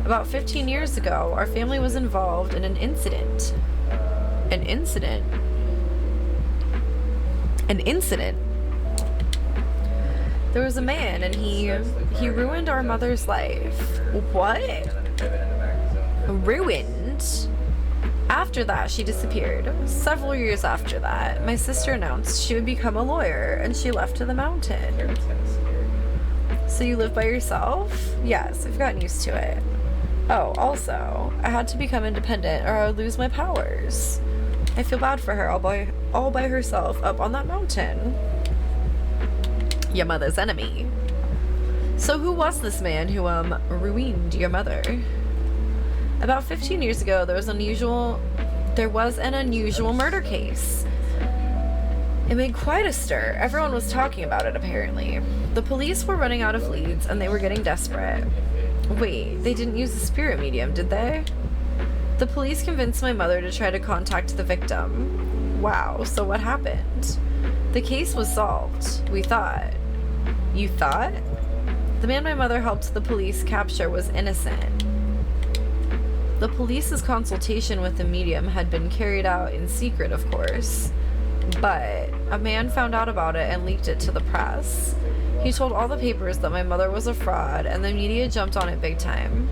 About 15 years ago, our family was involved in an incident. An incident? An incident? There was a man, and he ruined our mother's life. What? Ruined? After that, she disappeared. Several years after that, my sister announced she would become a lawyer, and she left to the mountain. So you live by yourself? Yes, I've gotten used to it. Oh, also, I had to become independent or I would lose my powers. I feel bad for her all by herself up on that mountain. Your mother's enemy. So who was this man who ruined your mother? About 15 years ago, there was an unusual murder case. It made quite a stir. Everyone was talking about it, apparently. The police were running out of leads, and they were getting desperate. Wait, they didn't use the spirit medium, did they? The police convinced my mother to try to contact the victim. Wow, so what happened? The case was solved, we thought. You thought? The man my mother helped the police capture was innocent. The police's consultation with the medium had been carried out in secret, of course. But a man found out about it and leaked it to the press. He told all the papers that my mother was a fraud, and the media jumped on it big time.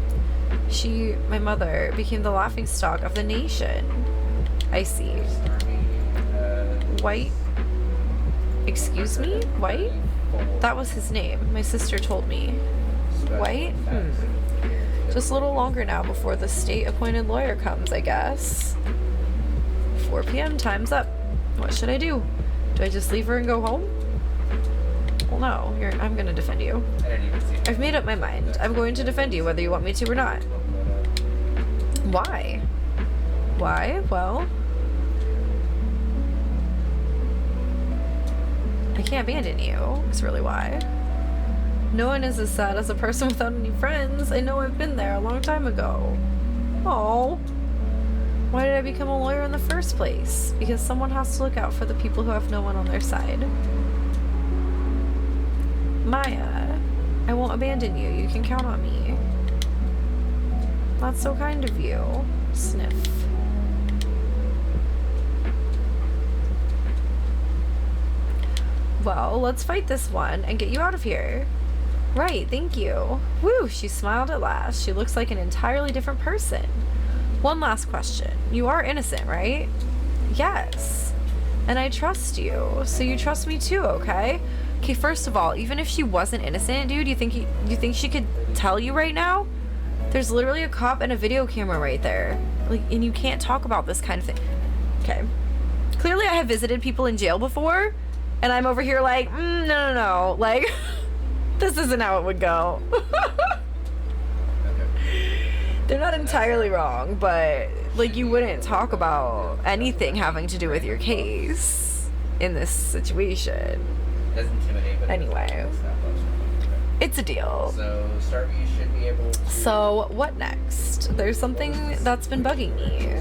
My mother, became the laughingstock of the nation. I see. White? Excuse me? White? That was his name. My sister told me. White? Just a little longer now before the state-appointed lawyer comes, I guess. 4 p.m. Time's up. What should I do? Do I just leave her and go home? Well, no. I'm going to defend you. I've made up my mind. I'm going to defend you whether you want me to or not. Why? Why? Well, I can't abandon you, is really why. No one is as sad as a person without any friends. I know I've been there a long time ago. Oh. Why did I become a lawyer in the first place? Because someone has to look out for the people who have no one on their side. Maya, I won't abandon you. You can count on me. That's so kind of you. Sniff. Well, let's fight this one and get you out of here. Right, thank you. Woo, she smiled at last. She looks like an entirely different person. One last question. You are innocent, right? Yes. And I trust you, so you trust me too, okay? Okay, first of all, even if she wasn't innocent, dude, you think she could tell you right now? There's literally a cop and a video camera right there. Like, and you can't talk about this kind of thing. Okay. Clearly I have visited people in jail before, and I'm over here like, no. Like, this isn't how it would go. They're not entirely wrong, but, like, you wouldn't talk about anything having to do with your case in this situation. That's intimidating, but anyway, it's a deal. So, Starvey should be able to... So, what next? There's something that's been bugging me.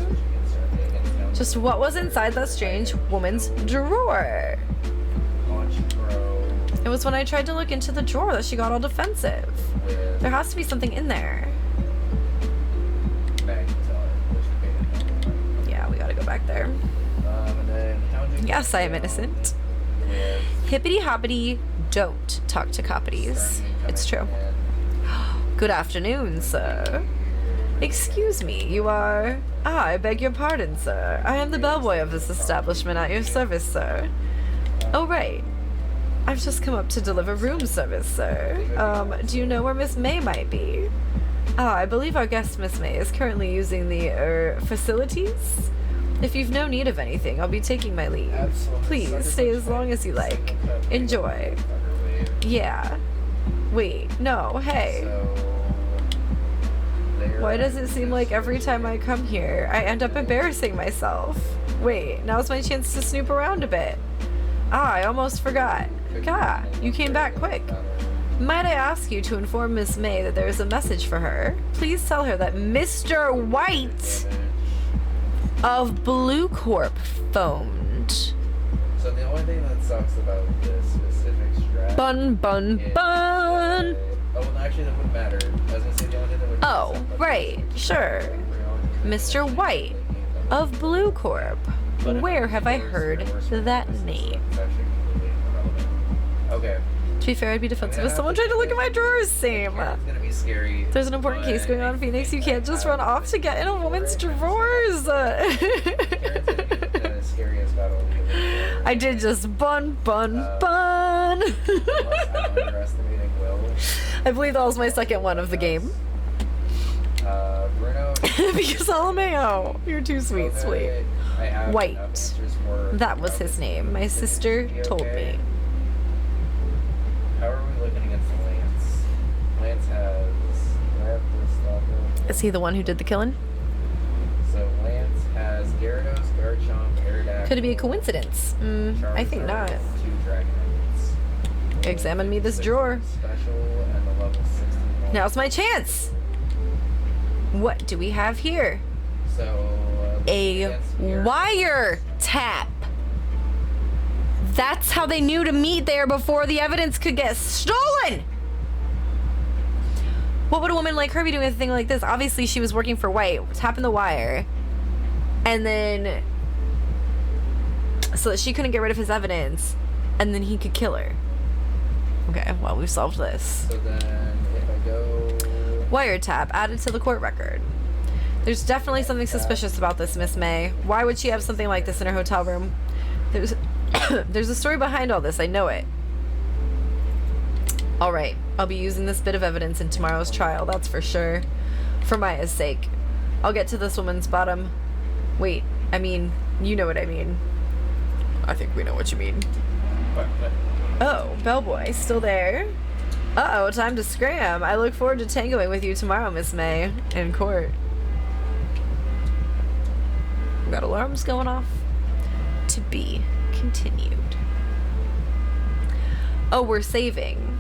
Just what was inside that strange woman's drawer? It was when I tried to look into the drawer that she got all defensive. There has to be something in there. Yeah, we gotta go back there. Yes, I am innocent. Hippity hoppity, don't talk to coppities. It's true. Good afternoon, sir. Excuse me, you are... I beg your pardon, sir. I am the bellboy of this establishment at your service, sir. Oh, right. I've just come up to deliver room service, sir. Do you know where Miss May might be? I believe our guest, Miss May, is currently using the, facilities? If you've no need of anything, I'll be taking my leave. Please, stay as long as you like. Enjoy. Yeah. Wait, no, hey. Why does it seem like every time I come here, I end up embarrassing myself? Wait, now's my chance to snoop around a bit. Ah, I almost forgot. God, you came back quick. Might I ask you to inform Miss May that there is a message for her? Please tell her that Mr. White of Blue Corp phoned. So the only thing that sucks about this specific strat Bun. Oh, well, actually, that wouldn't matter. I was gonna say the only thing that would Oh, right, sure. Mr. White of Blue Corp. Where have I heard that name? Okay. To be fair, I'd be defensive if someone tried to look at my drawers. Same. It's gonna be scary. There's an important case going on in Phoenix. You can't just run off to get in a woman's drawers. Karen's gonna be the scariest battle of the year. I did just bun. Unless I'm underestimating Will. I believe that was my second one of the game. Bruno. Because LMAO. You're too sweet, sweet. I have White. enough answers for That was his name. My sister told me. How are we looking against Lance? Lance has. Do I have this stuff up? Is he the one who did the killing? So Lance has Gyarados, Garchomp, Aerodactyl. Could it be a coincidence? I think Charizard, not. 2 Dragonites. Examine me this 6 drawer. Special and the level 61. Now's my chance. What do we have here? So A against Gyarados. wire tap. That's how they knew to meet there before the evidence could get stolen. What would a woman like her be doing with a thing like this? Obviously, she was working for White, tapping the wire, and then so that she couldn't get rid of his evidence, and then he could kill her. Okay, well, we've solved this. So then if I go. Wiretap added to the court record. There's definitely something suspicious about this, Miss May. Why would she have something like this in her hotel room? There's a story behind all this, I know it. Alright, I'll be using this bit of evidence in tomorrow's trial, that's for sure. For Maya's sake. I'll get to this woman's bottom. Wait, I mean, you know what I mean. I think we know what you mean. What? Oh, bellboy, still there? Uh-oh, time to scram. I look forward to tangoing with you tomorrow, Miss May, in court. We got alarms going off. To be continued. Oh, we're saving.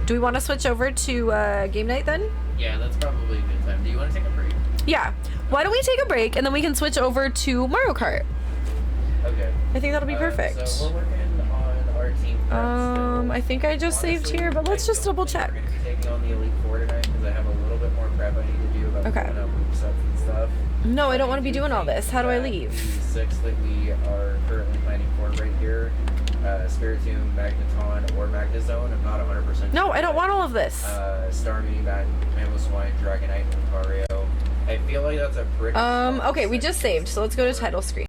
Do we want to switch over to game night then? Yeah, that's probably a good time. Do you want to take a break? Yeah. Why don't we take a break and then we can switch over to Mario Kart? Okay. I think that'll be perfect. So we're working on our team. I think I just saved here, but let's just double check. We're going to be taking on the Elite Four tonight because I have a little bit more prep I need to do about pulling up move sets and stuff. No, I don't want to be doing all this. How do I leave? The 6 that we are currently planning for right here, Spiritomb, Magneton, or Magnezone. I'm not 100%. No, I don't want all of this. Starmie, Mamoswine, Dragonite, and Lucario. I feel like that's a pretty. Okay, we just saved, so let's go to title screen.